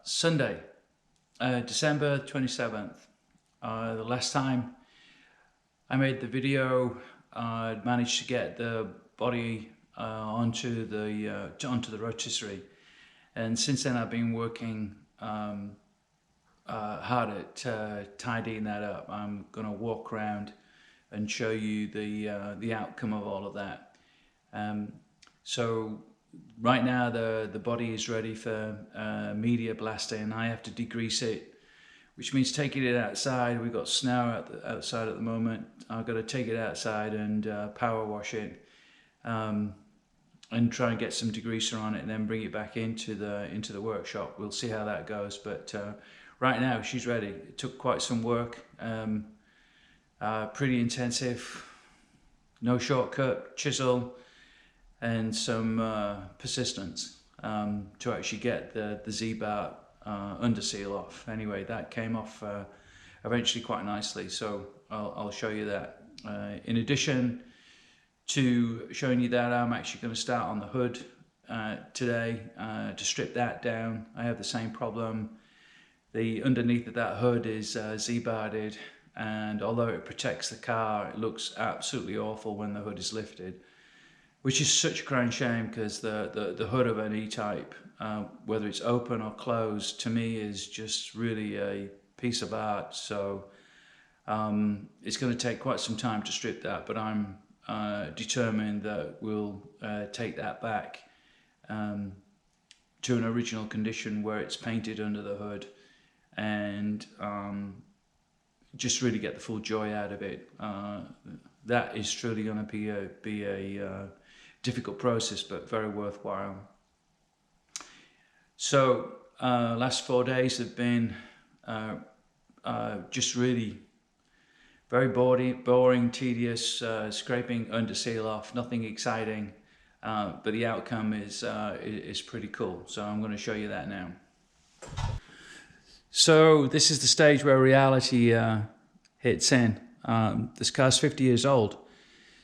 Sunday, December 27th. The last time I made the video, I'd managed to get the body onto the rotisserie, and since then I've been working hard at tidying that up. I'm going to walk around and show you the outcome of all of that. So right now the body is ready for media blasting. I have to degrease it, which means taking it outside. We've got snow outside at the moment. I've got to take it outside and power wash it, and try and get some degreaser on it, and then bring it back into the workshop. We'll see how that goes, but right now she's ready. It took quite some work, pretty intensive, no shortcut, chisel and some persistence to actually get the Z-bar underseal off. Anyway, that came off eventually quite nicely, so I'll show you that. In addition to showing you that, I'm actually going to start on the hood today to strip that down. I have the same problem. The underneath of that hood is Z-barded, and although it protects the car, it looks absolutely awful when the hood is lifted, which is such a crying shame, because the hood of an E-Type, whether it's open or closed, to me is just really a piece of art. So it's going to take quite some time to strip that, but I'm determined that we'll take that back to an original condition where it's painted under the hood, and just really get the full joy out of it. That is truly going to be a difficult process, but very worthwhile. So last 4 days have been just really very boring, tedious, scraping underseal off, nothing exciting, but the outcome is pretty cool. So I'm going to show you that now. So this is the stage where reality hits in. This car's 50 years old.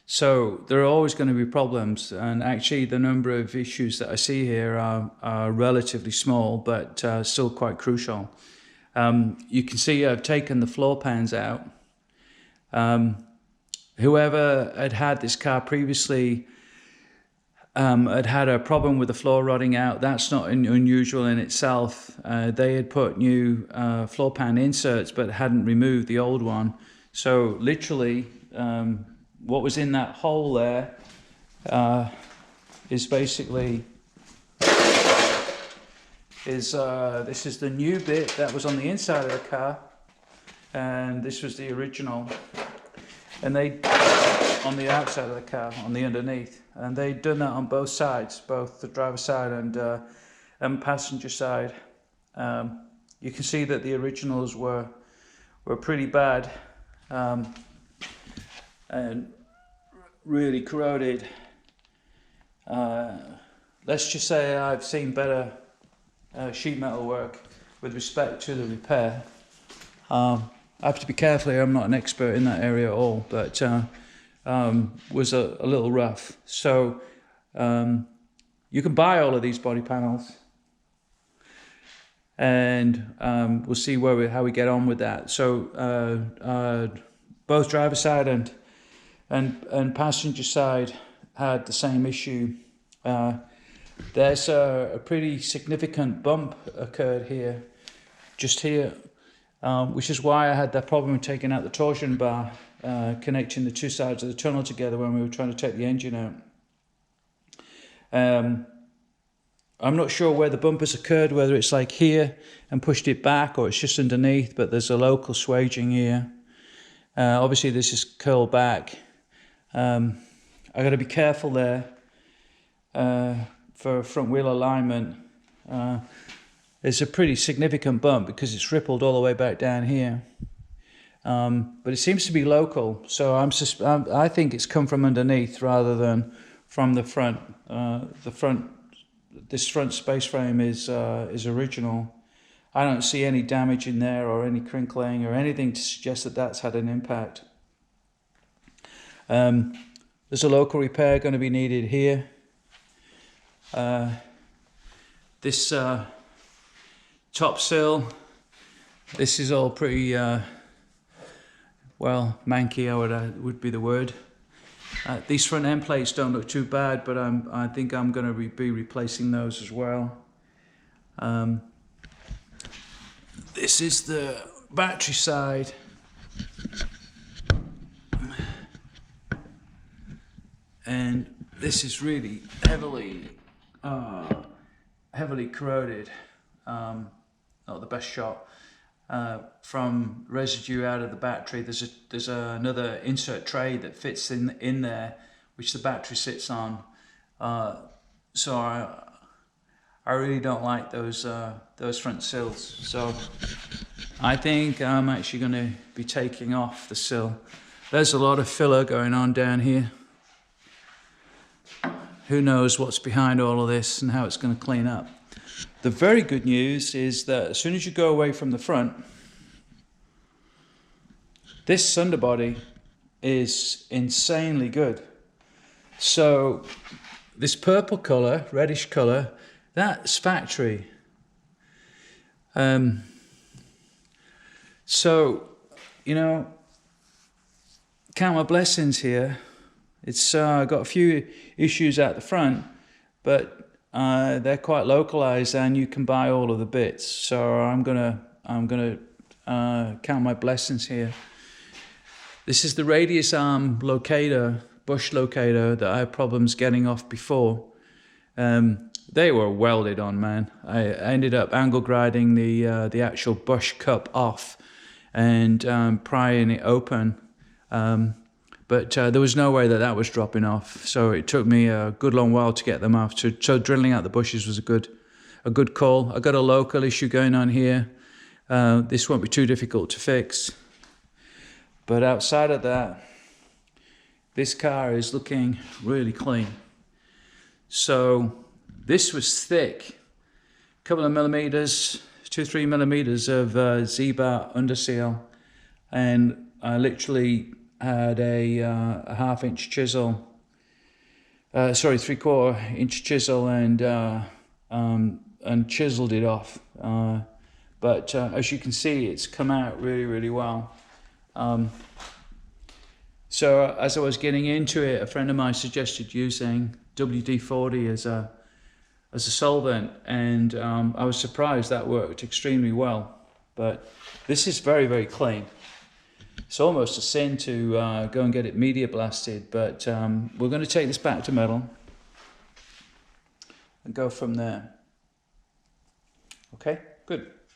So there are always going to be problems, and actually the number of issues that I see here are relatively small, but still quite crucial. You can see I've taken the floor pans out. Whoever had this car previously had a problem with the floor rotting out. That's not unusual in itself. They had put new floor pan inserts but hadn't removed the old one. So literally what was in that hole there is basically this is the new bit that was on the inside of the car, and this was the original, and they on the outside of the car, on the underneath, and they'd done that on both sides, both the driver's side and passenger side. You can see that the originals were pretty bad, and really corroded. Let's just say I've seen better sheet metal work with respect to the repair. I have to be careful here, I'm not an expert in that area at all, but was a little rough. So you can buy all of these body panels, and we'll see how we get on with that. So both driver side and passenger side had the same issue. There's a pretty significant bump occurred here, just here, which is why I had that problem with taking out the torsion bar, connecting the two sides of the tunnel together when we were trying to take the engine out. I'm not sure where the bump has occurred, whether it's like here and pushed it back, or it's just underneath, but there's a local swaging here. Obviously this is curled back. I got to be careful there for front wheel alignment. It's a pretty significant bump because it's rippled all the way back down here. But it seems to be local, so I think it's come from underneath rather than from the front. This front space frame is original. I don't see any damage in there or any crinkling or anything to suggest that that's had an impact. There's a local repair going to be needed here. This top sill. This is all pretty well, manky, would be the word. These front end plates don't look too bad, but I think I'm going to be replacing those as well. This is the battery side. And this is really heavily corroded. Not the best shot. From residue out of the battery. There's another insert tray that fits in there, which the battery sits on. So I really don't like those front sills. So I think I'm actually going to be taking off the sill. There's a lot of filler going on down here. Who knows what's behind all of this and how it's going to clean up. The very good news is that as soon as you go away from the front, this underbody is insanely good. So this purple color, reddish color, that's factory. So, you know, count my blessings here. It's got a few issues at the front, but they're quite localized, and you can buy all of the bits. So I'm gonna count my blessings here. This is the radius arm locator, bush locator, that I had problems getting off before. They were welded on, man. I ended up angle grinding the actual bush cup off and prying it open. But there was no way that was dropping off. So it took me a good long while to get them off. So drilling out the bushes was a good call. I got a local issue going on here. This won't be too difficult to fix. But outside of that, this car is looking really clean. So this was thick. A couple of millimeters, 2-3 millimeters of Z-bar underseal. And I literally had a 1/2 inch chisel, 3/4 inch chisel, and chiseled it off. But as you can see, it's come out really, really well. So as I was getting into it, a friend of mine suggested using WD-40 as a solvent, and I was surprised that worked extremely well. But this is very, very clean. It's almost a sin to go and get it media blasted, but we're going to take this back to metal and go from there. Okay, good.